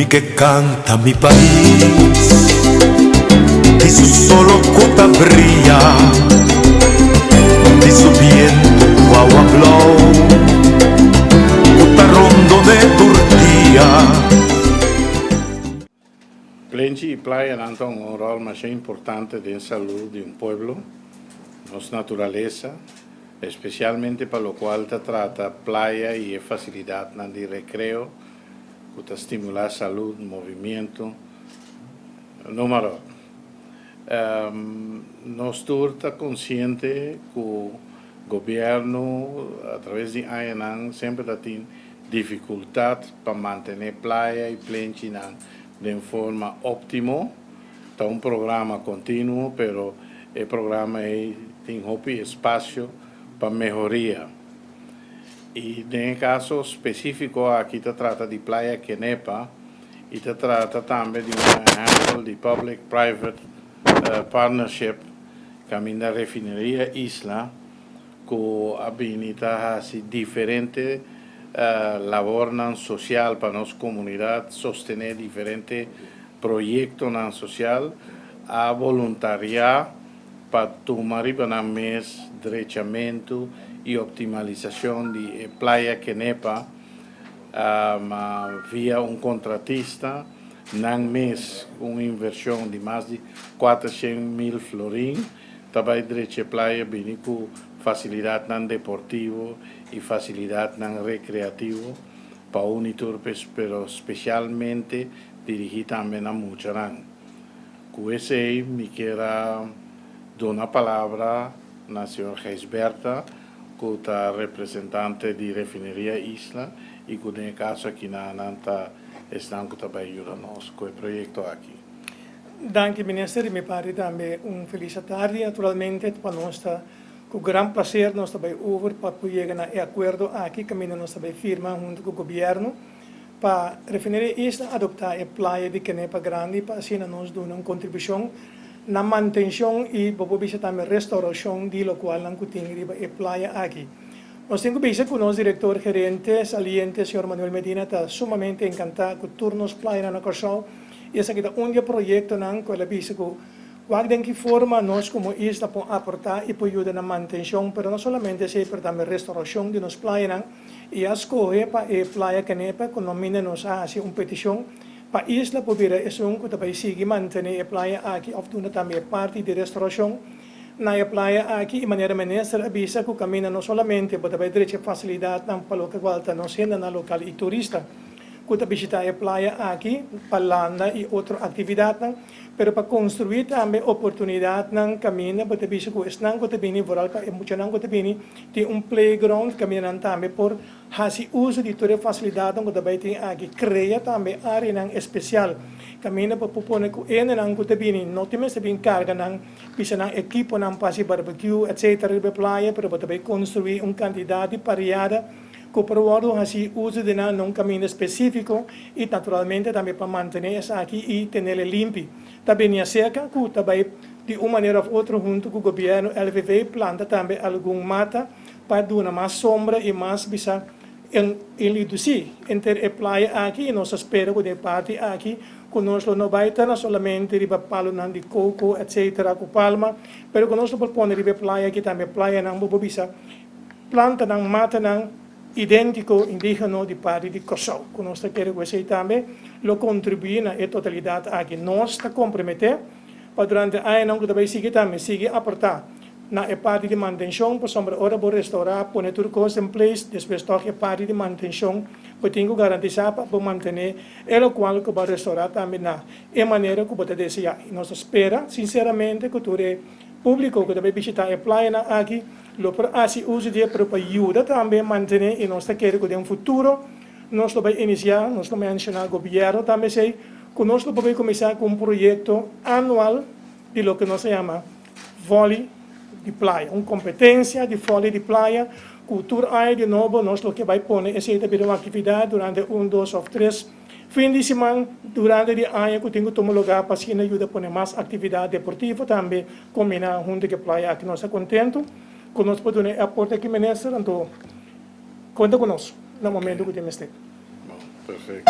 que canta mi país y su solo cota brilla y su viento agua blow cota rondo de Turquía. Plenty y playa han un rol más importante en la salud de un pueblo, nuestra naturaleza, especialmente para lo cual te trata playa y facilidad de recreo, que te estimula salud, movimiento, número. Nos está consciente que el gobierno a través de ANAN siempre tiene dificultad para mantener playa y plenty de forma óptima. Está un programa continuo, pero el programa tiene espacio para mejoría. Y en el caso específico aquí se trata de Playa Kenepa y se trata también de un ejemplo de public-private partnership que la refinería Isla que habilita así diferente labor social para nuestra comunidad, sostener diferentes proyectos social a voluntariado para tomar más derechamiento y optimalización de Playa Kenepa vía un contratista, nan mes una inversión de más de 400.000 florins, también derecha playa viene con facilidad deportivo y facilidad recreativo para uniturpes, pero especialmente dirigida también a Mucharán. Con ese me quiera dar una palabra a la señora Geisberta, que es representante de Refinería Isla y que en el caso aquí están ayudando con el proyecto aquí. Dank u minister, e mi pare também feliz tarde, naturalmente, para nós com grande prazer nós também over para chegar a acordo aqui, caminho nós também firma junto com o governo para refineria Isla adoptar a praia de Kenepa Grande para assim nós dar uma contribuição na manutenção e também restauração de local que tem a praia aqui. Nós temos que com o nosso diretor gerente saliente, Sr. Manuel Medina, está sumamente encantado com turnos praia na Corsal. E esse aqui é um projeto que ele disse que de que forma nós como Isla podemos aportar e podemos ajudar na manutenção, mas não somente se para também restauração de nossa praia e a escolha para a praia Kenepa, que nomina nos a uma petição para a Isla poder que também seguir manter a praia aqui, ou também parte de restauração na praia aqui, de maneira ministra avisa que o caminho não somente para também ter facilidade para o que volta não sendo na local e turista, que visitar a praia aqui, para landa e outra atividade, mas para construir também oportunidade no caminho, para bisa que estão que também voral para muito não que também tem playground caminhando também por fazer uso de toda a facilidade que também tem aqui, cria também área especial. Caminho para propor que não que também não tem mais bem carga não bisa não equipo não passe barbecue etc na praia, para também construir quantidade variada que provoca assim uso de um caminho específico e naturalmente também para manter isso aqui e ter ele limpo. Também é cerca que também de uma maneira ou outra junto com o governo LVV planta também alguma mata para dar mais sombra e mais bisa reduzir entre a praia aqui e nós espera que de parte aqui conosco não vai estar somente de palo de coco etc com palma, mas conosco pode pôr de praia aqui também praia não vou bisa planta não mata não idêntico indígena de parte de Corsal. Conosco quer que também lo contribui na totalidade aqui. Nós está comprometer para durante a ano que também sigue aportar na parte de manutenção, por sombra hora vou restaurar, pôr tudo coisa em place, depois toque a parte de manutenção, para tenho garantizar para manter o qual que vai restaurar também na maneira que você desejar. Nós espera, sinceramente, que todo público que também visitar a praia aqui, lo assim uso de para ajuda também manter e nós queremos que no futuro nós vamos iniciar, nós vamos mencionar o governo também sei que nós vamos começar com projeto anual de lo que nós chama vôlei de praia, uma competência de vôlei de praia, cultura aí de novo nós lo que vai pôr essa uma atividade durante 1, 2 ou 3 fim de semana durante o ano que tenho tomar lugar para se ajuda a pôr mais atividade deportiva também combinar junto com a praia que nós estamos contentos. Conosco podemos aportar aqui, ministro, então conta conosco no momento que temos tempo. Perfeito.